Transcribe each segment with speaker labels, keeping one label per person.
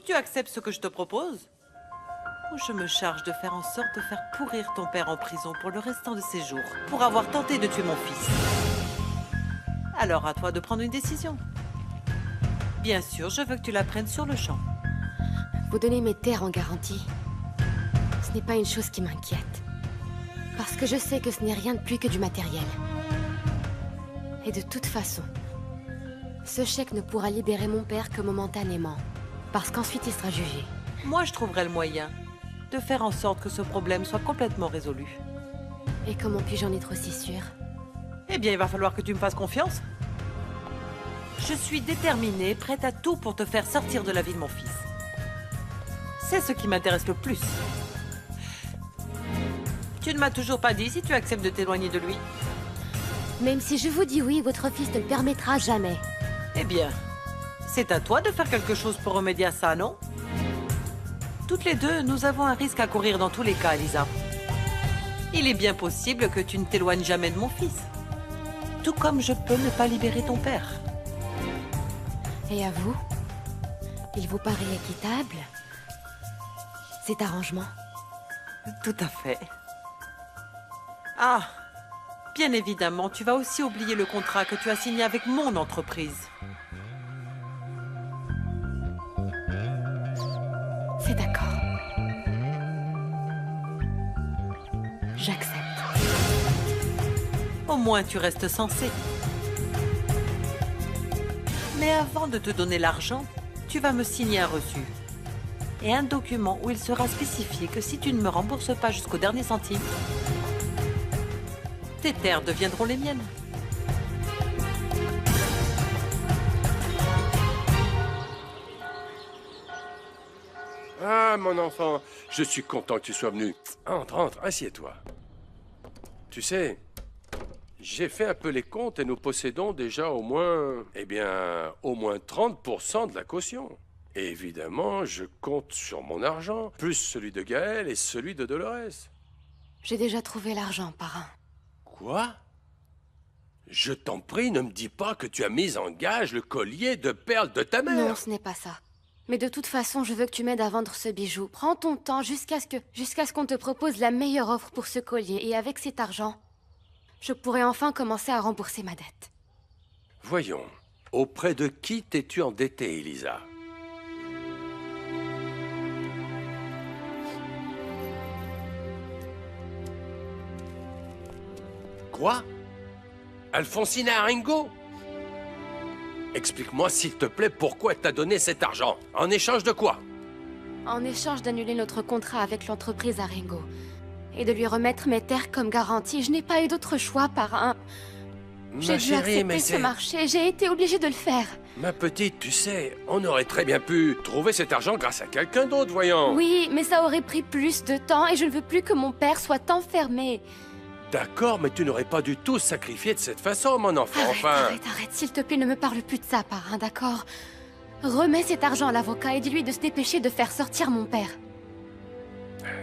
Speaker 1: tu acceptes ce que je te propose, ou je me charge de faire en sorte de faire pourrir ton père en prison pour le restant de ses jours, pour avoir tenté de tuer mon fils. Alors à toi de prendre une décision. Bien sûr, je veux que tu la prennes sur le champ.
Speaker 2: Vous donnez mes terres en garantie. Ce n'est pas une chose qui m'inquiète. Parce que je sais que ce n'est rien de plus que du matériel. Et de toute façon, ce chèque ne pourra libérer mon père que momentanément. Parce qu'ensuite il sera jugé.
Speaker 1: Moi, je trouverai le moyen de faire en sorte que ce problème soit complètement résolu.
Speaker 2: Et comment puis-je en être aussi sûre?
Speaker 1: Eh bien, il va falloir que tu me fasses confiance. Je suis déterminée, prête à tout pour te faire sortir de la vie de mon fils. C'est ce qui m'intéresse le plus. Tu ne m'as toujours pas dit si tu acceptes de t'éloigner de lui.
Speaker 2: Même si je vous dis oui, votre fils ne le permettra jamais.
Speaker 1: Eh bien, c'est à toi de faire quelque chose pour remédier à ça, non? Toutes les deux, nous avons un risque à courir dans tous les cas, Elisa. Il est bien possible que tu ne t'éloignes jamais de mon fils. Tout comme je peux ne pas libérer ton père.
Speaker 2: Et à vous? Il vous paraît équitable, cet arrangement?
Speaker 1: Tout à fait. Ah, bien évidemment, tu vas aussi oublier le contrat que tu as signé avec mon entreprise.
Speaker 2: C'est d'accord. J'accepte.
Speaker 1: Au moins, tu restes sensé. Mais avant de te donner l'argent, tu vas me signer un reçu. Et un document où il sera spécifié que si tu ne me rembourses pas jusqu'au dernier centime, tes terres deviendront les miennes.
Speaker 3: Ah, mon enfant, je suis content que tu sois venu. Entre, entre, assieds-toi. Tu sais, j'ai fait un peu les comptes et nous possédons déjà au moins, au moins 30% de la caution. Et évidemment, je compte sur mon argent, plus celui de Gaël et celui de Dolores.
Speaker 2: J'ai déjà trouvé l'argent, parrain.
Speaker 3: Quoi? Je t'en prie, ne me dis pas que tu as mis en gage le collier de perles de ta mère.
Speaker 2: Non, ce n'est pas ça. Mais de toute façon, je veux que tu m'aides à vendre ce bijou. Prends ton temps jusqu'à ce qu'on te propose la meilleure offre pour ce collier. Et avec cet argent, je pourrai enfin commencer à rembourser ma dette.
Speaker 3: Voyons, auprès de qui t'es-tu endettée, Elisa? Quoi? Alfonsina Aringo? Explique-moi, s'il te plaît, pourquoi elle t'a donné cet argent? En échange de quoi?
Speaker 2: En échange d'annuler notre contrat avec l'entreprise Aringo et de lui remettre mes terres comme garantie, je n'ai pas eu d'autre choix, parrain. J'ai dû accepter ce marché, j'ai été obligée de le faire.
Speaker 3: Ma petite, tu sais, on aurait très bien pu trouver cet argent grâce à quelqu'un d'autre, voyons.
Speaker 2: Oui, mais ça aurait pris plus de temps et je ne veux plus que mon père soit enfermé.
Speaker 3: D'accord, mais tu n'aurais pas du tout sacrifié de cette façon, mon enfant,
Speaker 2: Arrête, s'il te plaît, ne me parle plus de ça, parrain, d'accord? Remets cet argent à l'avocat et dis-lui de se dépêcher de faire sortir mon père.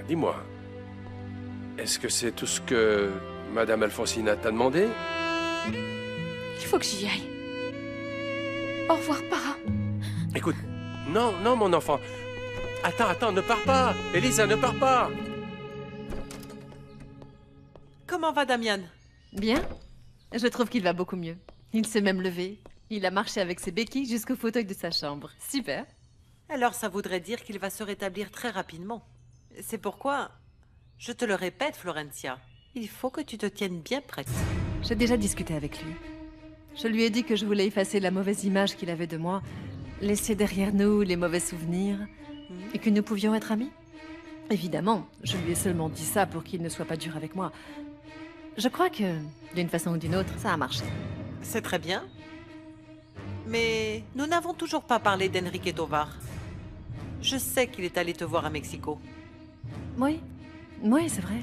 Speaker 3: Dis-moi, est-ce que c'est tout ce que Madame Alfonsina t'a demandé?
Speaker 2: Il faut que j'y aille. Au revoir, parrain.
Speaker 3: Écoute, non, non, mon enfant. Attends, ne pars pas. Elisa, ne pars pas.
Speaker 1: Comment va Damian?
Speaker 4: Bien. Je trouve qu'il va beaucoup mieux. Il s'est même levé. Il a marché avec ses béquilles jusqu'au fauteuil de sa chambre. Super.
Speaker 1: Alors ça voudrait dire qu'il va se rétablir très rapidement. C'est pourquoi, je te le répète, Florencia, il faut que tu te tiennes bien prête.
Speaker 4: J'ai déjà discuté avec lui. Je lui ai dit que je voulais effacer la mauvaise image qu'il avait de moi, laisser derrière nous les mauvais souvenirs, et que nous pouvions être amis. Évidemment, je lui ai seulement dit ça pour qu'il ne soit pas dur avec moi. Je crois que, d'une façon ou d'une autre, ça a marché.
Speaker 1: C'est très bien. Mais nous n'avons toujours pas parlé d'Enrique Tovar. Je sais qu'il est allé te voir à Mexico.
Speaker 4: Oui, c'est vrai.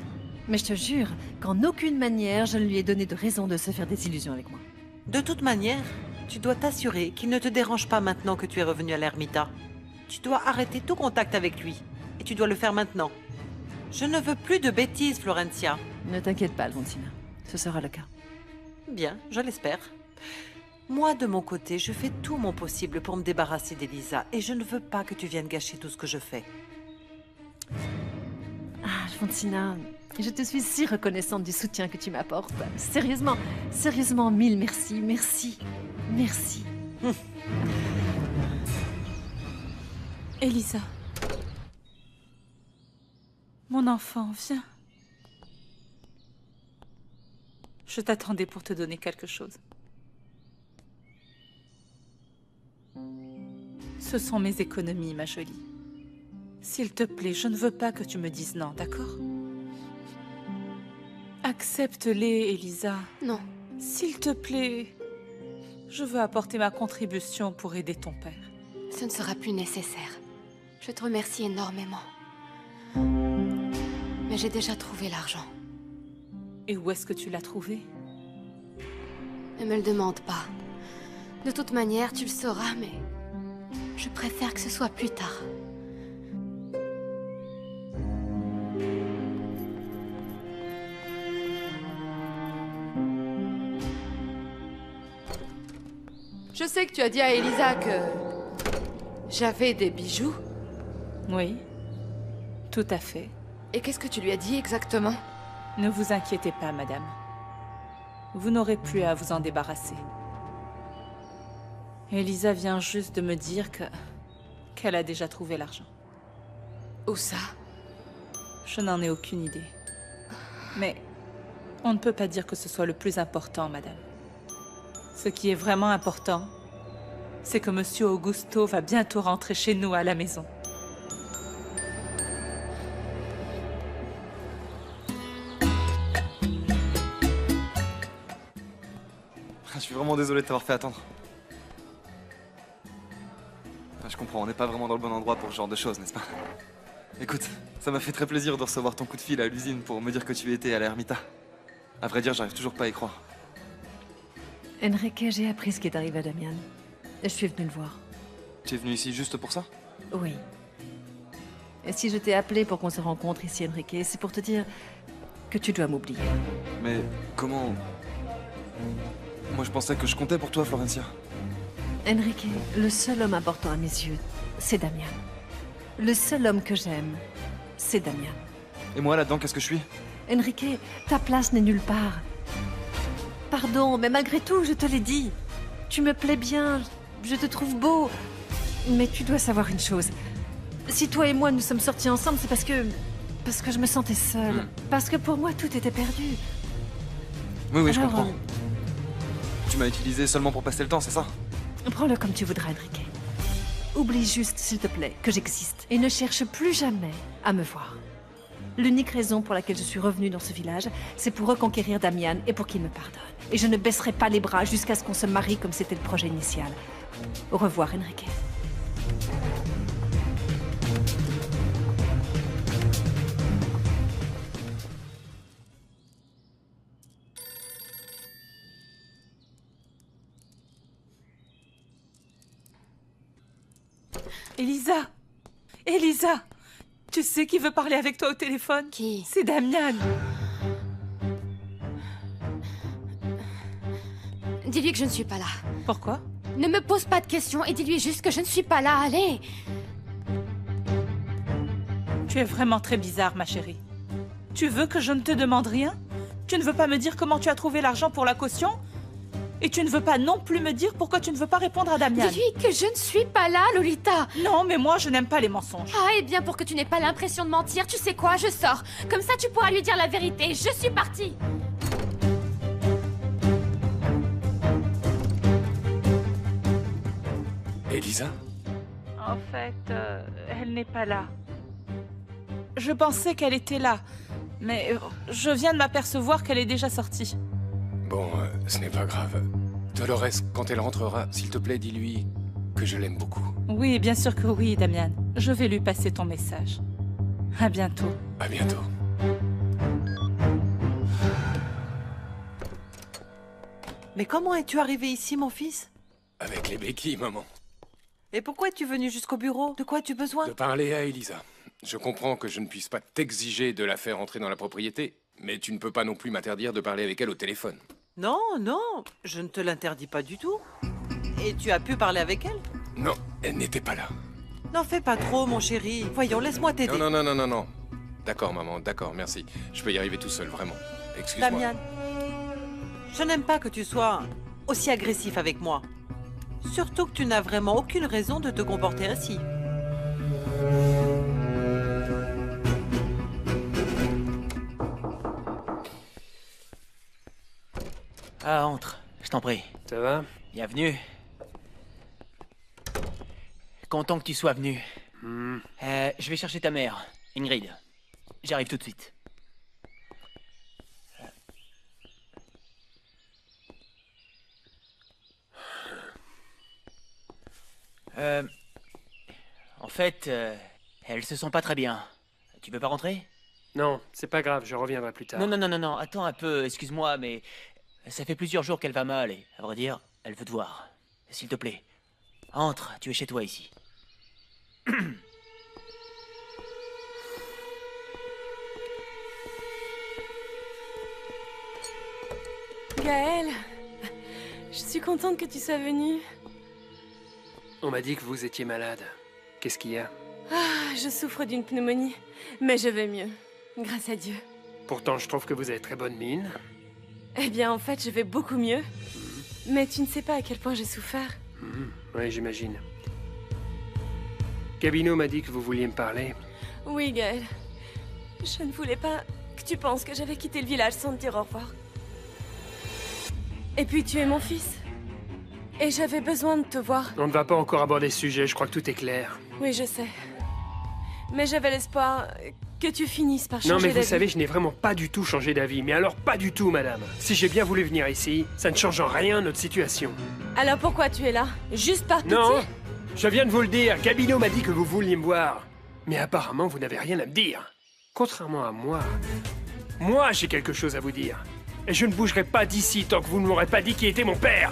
Speaker 4: Mais je te jure qu'en aucune manière je ne lui ai donné de raison de se faire des illusions avec moi.
Speaker 1: De toute manière, tu dois t'assurer qu'il ne te dérange pas maintenant que tu es revenu à l'Ermita. Tu dois arrêter tout contact avec lui. Et tu dois le faire maintenant. Je ne veux plus de bêtises, Florencia.
Speaker 4: Ne t'inquiète pas, Alfonsina. Ce sera le cas.
Speaker 1: Bien, je l'espère. Moi, de mon côté, je fais tout mon possible pour me débarrasser d'Elisa et je ne veux pas que tu viennes gâcher tout ce que je fais.
Speaker 4: Ah, Alfonsina, je te suis si reconnaissante du soutien que tu m'apportes. Sérieusement, sérieusement, mille merci, merci, merci.
Speaker 5: Elisa. Mon enfant, viens. Je t'attendais pour te donner quelque chose. Ce sont mes économies, ma jolie. S'il te plaît, je ne veux pas que tu me dises non, d'accord? Accepte-les, Elisa.
Speaker 2: Non.
Speaker 5: S'il te plaît, je veux apporter ma contribution pour aider ton père.
Speaker 2: Ce ne sera plus nécessaire. Je te remercie énormément. Mais j'ai déjà trouvé l'argent.
Speaker 5: Et où est-ce que tu l'as trouvé?
Speaker 2: Ne me le demande pas. De toute manière, tu le sauras, mais... je préfère que ce soit plus tard. Je sais que tu as dit à Elisa que... j'avais des bijoux.
Speaker 5: Oui, tout à fait.
Speaker 2: Et qu'est-ce que tu lui as dit exactement?
Speaker 5: Ne vous inquiétez pas, madame. Vous n'aurez plus à vous en débarrasser. Elisa vient juste de me dire qu'elle a déjà trouvé l'argent.
Speaker 2: Où ça?
Speaker 5: Je n'en ai aucune idée. Mais on ne peut pas dire que ce soit le plus important, madame. Ce qui est vraiment important, c'est que Monsieur Augusto va bientôt rentrer chez nous à la maison.
Speaker 6: Je suis vraiment désolé de t'avoir fait attendre. Enfin, je comprends, on n'est pas vraiment dans le bon endroit pour ce genre de choses, n'est-ce pas? Écoute, ça m'a fait très plaisir de recevoir ton coup de fil à l'usine pour me dire que tu étais à l'Ermita. À vrai dire, j'arrive toujours pas à y croire.
Speaker 4: Enrique, j'ai appris ce qui est arrivé à Damian. Et je suis venue le voir.
Speaker 6: Tu es venu ici juste pour ça?
Speaker 4: Oui. Et si je t'ai appelé pour qu'on se rencontre ici, Enrique, c'est pour te dire que tu dois m'oublier.
Speaker 6: Mais comment... Moi, je pensais que je comptais pour toi, Florencia.
Speaker 4: Enrique, le seul homme important à mes yeux, c'est Damian. Le seul homme que j'aime, c'est Damian.
Speaker 6: Et moi, là-dedans, qu'est-ce que je suis?
Speaker 4: Enrique, ta place n'est nulle part. Pardon, mais malgré tout, je te l'ai dit. Tu me plais bien, je te trouve beau. Mais tu dois savoir une chose. Si toi et moi nous sommes sortis ensemble, c'est parce que je me sentais seule. Parce que pour moi, tout était perdu.
Speaker 6: Oui, je
Speaker 4: Alors,
Speaker 6: comprends. Tu m'as utilisé seulement pour passer le temps, c'est ça?
Speaker 4: Prends-le comme tu voudras, Enrique. Oublie juste, s'il te plaît, que j'existe. Et ne cherche plus jamais à me voir. L'unique raison pour laquelle je suis revenue dans ce village, c'est pour reconquérir Damian et pour qu'il me pardonne. Et je ne baisserai pas les bras jusqu'à ce qu'on se marie comme c'était le projet initial. Au revoir, Enrique.
Speaker 5: Elisa! Elisa! Tu sais qui veut parler avec toi au téléphone?
Speaker 2: Qui?
Speaker 5: C'est Damian.
Speaker 2: Dis-lui que je ne suis pas là.
Speaker 5: Pourquoi?
Speaker 2: Ne me pose pas de questions et dis-lui juste que je ne suis pas là, allez!
Speaker 5: Tu es vraiment très bizarre, ma chérie. Tu veux que je ne te demande rien? Tu ne veux pas me dire comment tu as trouvé l'argent pour la caution? Et tu ne veux pas non plus me dire pourquoi tu ne veux pas répondre à Damian?
Speaker 2: Dis-lui que je ne suis pas là, Lolita!
Speaker 5: Non, mais moi, je n'aime pas les mensonges.
Speaker 2: Ah, et bien pour que tu n'aies pas l'impression de mentir, tu sais quoi, je sors. Comme ça, tu pourras lui dire la vérité. Je suis partie!
Speaker 3: Elisa?
Speaker 5: En fait, elle n'est pas là. Je pensais qu'elle était là, mais je viens de m'apercevoir qu'elle est déjà sortie.
Speaker 3: Bon, ce n'est pas grave. Dolores, quand elle rentrera, s'il te plaît, dis-lui que je l'aime beaucoup.
Speaker 5: Oui, bien sûr que oui, Damian. Je vais lui passer ton message. À bientôt.
Speaker 3: À bientôt.
Speaker 1: Mais comment es-tu arrivé ici, mon fils?
Speaker 3: Avec les béquilles, maman.
Speaker 1: Et pourquoi es-tu venu jusqu'au bureau? De quoi as-tu besoin?
Speaker 3: De parler à Elisa. Je comprends que je ne puisse pas t'exiger de la faire entrer dans la propriété, mais tu ne peux pas non plus m'interdire de parler avec elle au téléphone.
Speaker 1: Non, non, je ne te l'interdis pas du tout. Et tu as pu parler avec elle?
Speaker 3: Non, elle n'était pas là.
Speaker 1: N'en fais pas trop, mon chéri. Voyons, laisse-moi t'aider.
Speaker 7: Non. D'accord, maman, d'accord, merci. Je peux y arriver tout seul, vraiment. Excuse-moi.
Speaker 1: Damian, je n'aime pas que tu sois aussi agressif avec moi. Surtout que tu n'as vraiment aucune raison de te comporter ainsi.
Speaker 8: Ah, entre, je t'en prie.
Speaker 9: Ça va?
Speaker 8: Bienvenue. Content que tu sois venu. Je vais chercher ta mère, Ingrid. J'arrive tout de suite. En fait, elles se sent pas très bien. Tu peux pas rentrer?
Speaker 9: Non, c'est pas grave, je reviendrai plus tard.
Speaker 8: Non, attends un peu, excuse-moi, mais ça fait plusieurs jours qu'elle va mal et, à vrai dire, elle veut te voir. S'il te plaît, entre, tu es chez toi ici.
Speaker 2: Gaël, je suis contente que tu sois venu.
Speaker 9: On m'a dit que vous étiez malade. Qu'est-ce qu'il y a?
Speaker 2: Ah, je souffre d'une pneumonie, mais je vais mieux, grâce à Dieu.
Speaker 9: Pourtant, je trouve que vous avez très bonne mine.
Speaker 2: Eh bien, en fait, je vais beaucoup mieux. Mais tu ne sais pas à quel point j'ai souffert.
Speaker 9: Oui, j'imagine. Gabino m'a dit que vous vouliez me parler.
Speaker 2: Oui, Gaël. Je ne voulais pas que tu penses que j'avais quitté le village sans te dire au revoir. Et puis, tu es mon fils. Et j'avais besoin de te voir.
Speaker 9: On ne va pas encore aborder ce sujet, je crois que tout est clair.
Speaker 2: Oui, je sais. Mais j'avais l'espoir que tu finisses par changer
Speaker 9: Non, mais vous
Speaker 2: d'avis.
Speaker 9: savez, je n'ai vraiment pas du tout changé d'avis. Mais alors, pas du tout, madame. Si j'ai bien voulu venir ici, ça ne change en rien notre situation.
Speaker 2: Alors pourquoi tu es là? Juste par pitié?
Speaker 9: Non, je viens de vous le dire. Gabino m'a dit que vous vouliez me voir. Mais apparemment, vous n'avez rien à me dire. Contrairement à moi, j'ai quelque chose à vous dire. Et je ne bougerai pas d'ici tant que vous ne m'aurez pas dit qui était mon père.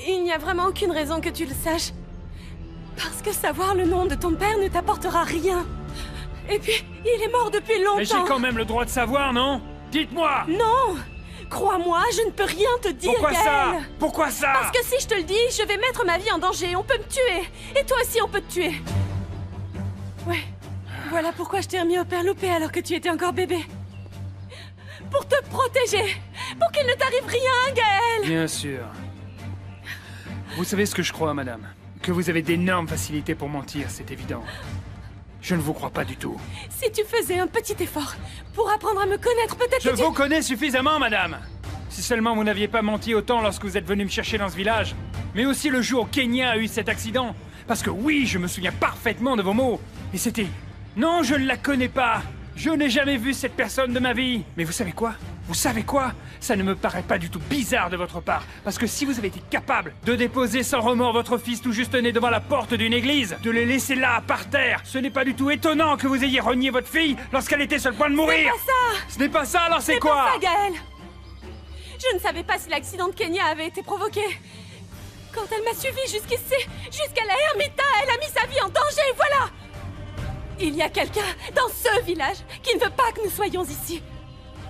Speaker 2: Il n'y a vraiment aucune raison que tu le saches. Parce que savoir le nom de ton père ne t'apportera rien. Et puis, il est mort depuis longtemps.
Speaker 9: Mais j'ai quand même le droit de savoir, non? Dites-moi!
Speaker 2: Non! Crois-moi, je ne peux rien te dire,
Speaker 9: Pourquoi
Speaker 2: Gaël.
Speaker 9: ça? Pourquoi ça?
Speaker 2: Parce que si je te le dis, je vais mettre ma vie en danger. On peut me tuer. Et toi aussi, on peut te tuer. Ouais. Voilà pourquoi je t'ai remis au père loupé alors que tu étais encore bébé. Pour te protéger. Pour qu'il ne t'arrive rien, Gaël.
Speaker 10: Bien sûr. Vous savez ce que je crois, madame? Que vous avez d'énormes facilités pour mentir, c'est évident. Je ne vous crois pas du tout.
Speaker 2: Si tu faisais un petit effort pour apprendre à me connaître, peut-être
Speaker 10: Je
Speaker 2: que tu...
Speaker 10: vous connais suffisamment, madame! Si seulement vous n'aviez pas menti autant lorsque vous êtes venu me chercher dans ce village, mais aussi le jour où Kenya a eu cet accident. Parce que oui, je me souviens parfaitement de vos mots. Et c'était... Non, je ne la connais pas. Je n'ai jamais vu cette personne de ma vie. Mais vous savez quoi? Vous savez quoi? Ça ne me paraît pas du tout bizarre de votre part. Parce que si vous avez été capable de déposer sans remords votre fils tout juste né devant la porte d'une église, de le laisser là, par terre, ce n'est pas du tout étonnant que vous ayez renié votre fille lorsqu'elle était sur le point de mourir.
Speaker 2: C'est pas ça!
Speaker 10: Ce n'est pas ça, alors c'est
Speaker 2: C'est
Speaker 10: quoi?
Speaker 2: pas ça, Gaël. Je ne savais pas si l'accident de Kenya avait été provoqué. Quand elle m'a suivi jusqu'ici, jusqu'à la ermita, elle a mis sa vie en danger, voilà! Il y a quelqu'un dans ce village qui ne veut pas que nous soyons ici.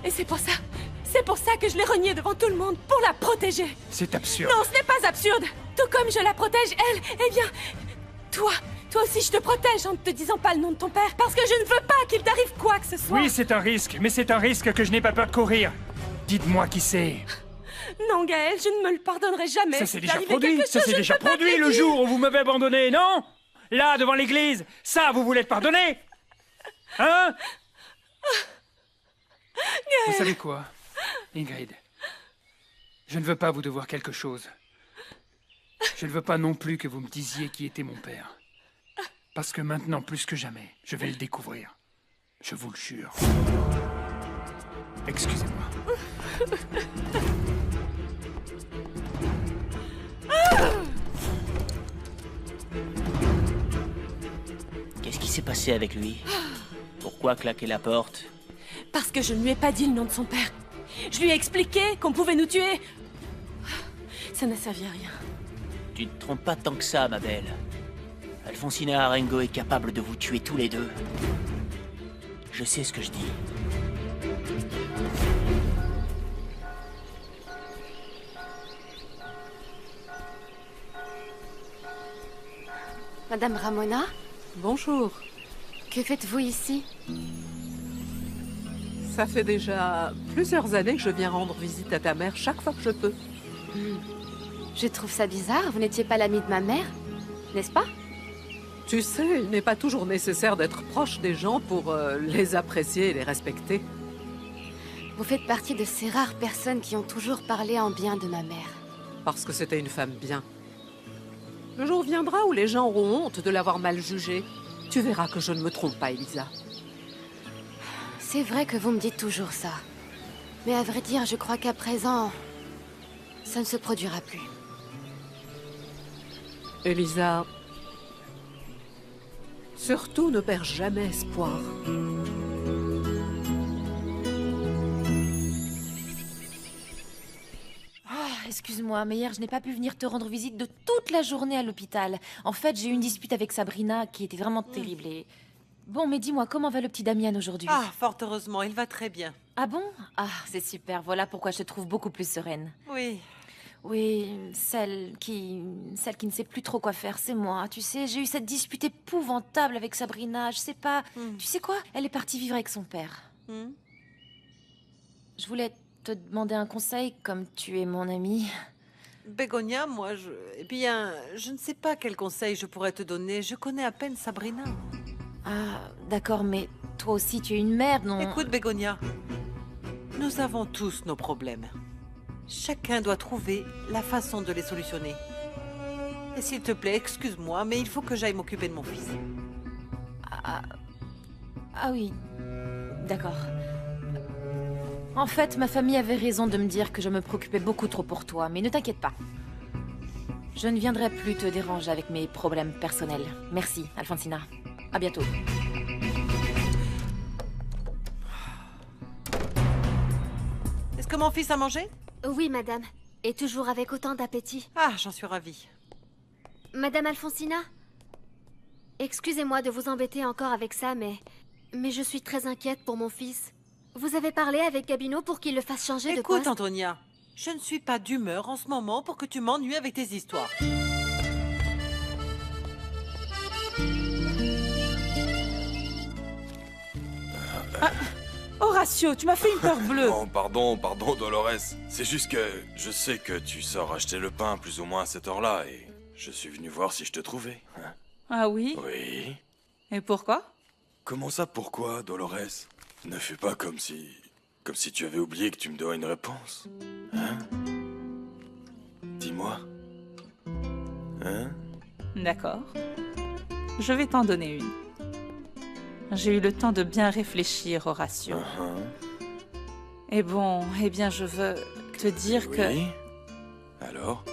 Speaker 2: Et c'est pour ça que je l'ai reniée devant tout le monde, pour la protéger.
Speaker 10: C'est absurde.
Speaker 2: Non, ce n'est pas absurde. Tout comme je la protège, elle, eh bien, toi aussi je te protège en ne te disant pas le nom de ton père, parce que je ne veux pas qu'il t'arrive quoi que ce soit.
Speaker 10: Oui, c'est un risque, mais c'est un risque que je n'ai pas peur de courir. Dites-moi qui c'est.
Speaker 2: Non, Gaël, je ne me le pardonnerai jamais.
Speaker 10: Ça
Speaker 2: Si
Speaker 10: s'est déjà
Speaker 2: t'arrivait
Speaker 10: produit.
Speaker 2: quelque
Speaker 10: Ça
Speaker 2: chose,
Speaker 10: s'est
Speaker 2: je ne
Speaker 10: déjà
Speaker 2: peux pas te
Speaker 10: produit
Speaker 2: le
Speaker 10: le
Speaker 2: dire.
Speaker 10: jour où vous m'avez abandonné, non? Là, devant l'église. Ça, vous voulez être pardonné? Hein? Vous savez quoi, Ingrid? Je ne veux pas vous devoir quelque chose. Je ne veux pas non plus que vous me disiez qui était mon père. Parce que maintenant, plus que jamais, je vais le découvrir. Je vous le jure. Excusez-moi.
Speaker 8: Qu'est-ce qui s'est passé avec lui? Pourquoi claquer la porte?
Speaker 2: Parce que je ne lui ai pas dit le nom de son père. Je lui ai expliqué qu'on pouvait nous tuer. Ça n'a servi à rien.
Speaker 8: Tu ne te trompes pas tant que ça, ma belle. Alfonsina Arengo est capable de vous tuer tous les deux. Je sais ce que je dis.
Speaker 2: Madame Ramona,
Speaker 11: Bonjour.
Speaker 2: que faites-vous ici?
Speaker 11: Ça fait déjà plusieurs années que je viens rendre visite à ta mère chaque fois que je peux.
Speaker 2: Je trouve ça bizarre, vous n'étiez pas l'ami de ma mère, n'est-ce pas?
Speaker 11: Tu sais, il n'est pas toujours nécessaire d'être proche des gens pour les apprécier et les respecter.
Speaker 2: Vous faites partie de ces rares personnes qui ont toujours parlé en bien de ma mère.
Speaker 11: Parce que c'était une femme bien. Le jour viendra où les gens auront honte de l'avoir mal jugée. Tu verras que je ne me trompe pas, Elisa.
Speaker 2: C'est vrai que vous me dites toujours ça. Mais à vrai dire, je crois qu'à présent, ça ne se produira plus.
Speaker 11: Elisa, surtout ne perds jamais espoir.
Speaker 12: Excuse-moi, mais hier, je n'ai pas pu venir te rendre visite de toute la journée à l'hôpital. En fait, j'ai eu une dispute avec Sabrina qui était vraiment terrible et... Bon, mais dis-moi, comment va le petit Damian aujourd'hui?
Speaker 1: Ah, fort heureusement, il va très bien.
Speaker 12: Ah bon? Ah, c'est super, voilà pourquoi je te trouve beaucoup plus sereine.
Speaker 1: Oui.
Speaker 12: Oui, celle qui ne sait plus trop quoi faire, c'est moi. Tu sais, j'ai eu cette dispute épouvantable avec Sabrina, je sais pas... Tu sais quoi? Elle est partie vivre avec son père. Je voulais te demander un conseil, comme tu es mon amie.
Speaker 1: Bégonia, moi, eh bien, je ne sais pas quel conseil je pourrais te donner. Je connais à peine Sabrina.
Speaker 12: Ah, d'accord, mais toi aussi, tu es une mère, non?
Speaker 1: Écoute, Bégonia, nous avons tous nos problèmes. Chacun doit trouver la façon de les solutionner. Et s'il te plaît, excuse-moi, mais il faut que j'aille m'occuper de mon fils.
Speaker 12: Ah oui, d'accord. En fait, ma famille avait raison de me dire que je me préoccupais beaucoup trop pour toi, mais ne t'inquiète pas. Je ne viendrai plus te déranger avec mes problèmes personnels. Merci, Alfonsina. À bientôt.
Speaker 1: Est-ce que mon fils a mangé?
Speaker 2: Oui, madame. Et toujours avec autant d'appétit.
Speaker 1: Ah, j'en suis ravie.
Speaker 2: Madame Alfonsina? Excusez-moi de vous embêter encore avec ça, mais je suis très inquiète pour mon fils. Vous avez parlé avec Gabino pour qu'il le fasse changer de poste?
Speaker 1: Écoute, Antonia, je ne suis pas d'humeur en ce moment pour que tu m'ennuies avec tes histoires.
Speaker 5: Horatio, tu m'as fait une peur bleue.
Speaker 13: Non, pardon, Dolores. C'est juste que je sais que tu sors acheter le pain plus ou moins à cette heure-là et je suis venu voir si je te trouvais. Hein?
Speaker 5: Ah oui?
Speaker 13: Oui.
Speaker 5: Et pourquoi?
Speaker 13: Comment ça, pourquoi, Dolores? Ne fais pas comme si tu avais oublié que tu me dois une réponse. Hein? Dis-moi. Hein?
Speaker 5: D'accord. Je vais t'en donner une. J'ai eu le temps de bien réfléchir, Horatio. Et bon, eh bien, je veux te dire que...
Speaker 13: Oui? Alors?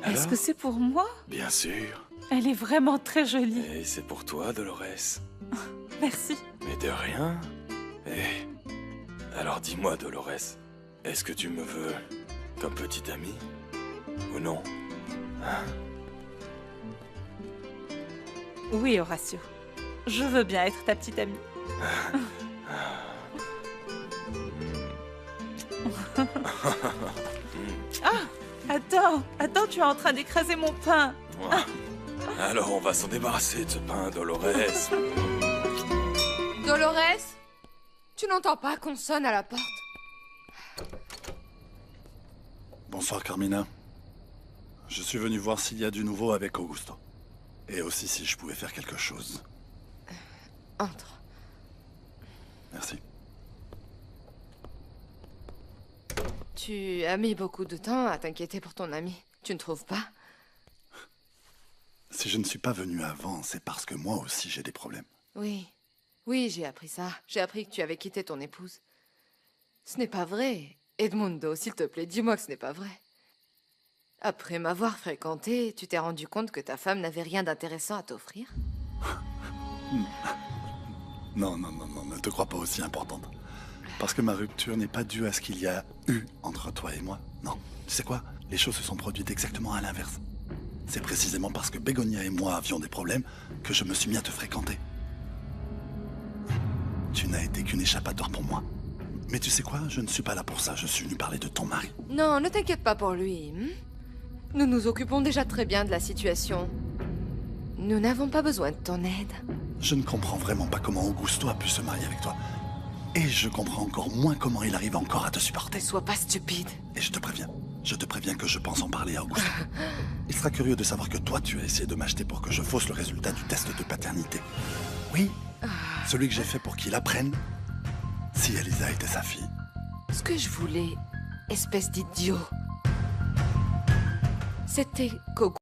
Speaker 5: Est-ce que c'est pour moi?
Speaker 13: Bien sûr.
Speaker 5: Elle est vraiment très jolie.
Speaker 13: Et c'est pour toi, Dolores.
Speaker 5: Merci.
Speaker 13: Mais de rien. Alors dis-moi, Dolores, est-ce que tu me veux comme petite amie? Ou non? Hein?
Speaker 5: Oui, Horatio. Je veux bien être ta petite amie. Attends, tu es en train d'écraser mon pain.
Speaker 13: Alors on va s'en débarrasser de ce pain, Dolores.
Speaker 14: Dolores? Tu n'entends pas qu'on sonne à la porte?
Speaker 15: Bonsoir, Carmina. Je suis venu voir s'il y a du nouveau avec Augusto. Et aussi si je pouvais faire quelque chose.
Speaker 14: Entre.
Speaker 15: Merci.
Speaker 14: Tu as mis beaucoup de temps à t'inquiéter pour ton ami. Tu ne trouves pas?
Speaker 15: Si je ne suis pas venu avant, c'est parce que moi aussi j'ai des problèmes.
Speaker 14: Oui. Oui, j'ai appris ça. J'ai appris que tu avais quitté ton épouse. Ce n'est pas vrai. Edmundo, s'il te plaît, dis-moi que ce n'est pas vrai. Après m'avoir fréquenté, tu t'es rendu compte que ta femme n'avait rien d'intéressant à t'offrir?
Speaker 15: Non, ne te crois pas aussi importante. Parce que ma rupture n'est pas due à ce qu'il y a eu entre toi et moi. Non, tu sais quoi? Les choses se sont produites exactement à l'inverse. C'est précisément parce que Bégonia et moi avions des problèmes que je me suis mis à te fréquenter. Tu n'as été qu'une échappatoire pour moi. Mais tu sais quoi? Je ne suis pas là pour ça. Je suis venu parler de ton mari.
Speaker 14: Non, ne t'inquiète pas pour lui. Nous nous occupons déjà très bien de la situation. Nous n'avons pas besoin de ton aide.
Speaker 15: Je ne comprends vraiment pas comment Augusto a pu se marier avec toi. Et je comprends encore moins comment il arrive encore à te supporter.
Speaker 14: Ne sois pas stupide.
Speaker 15: Et je te préviens que je pense en parler à Augusto. Il sera curieux de savoir que toi, tu as essayé de m'acheter pour que je fausse le résultat du test de paternité. Oui, celui que j'ai fait pour qu'il apprenne si Elisa était sa fille.
Speaker 14: Ce que je voulais, espèce d'idiot, c'était qu'Augusto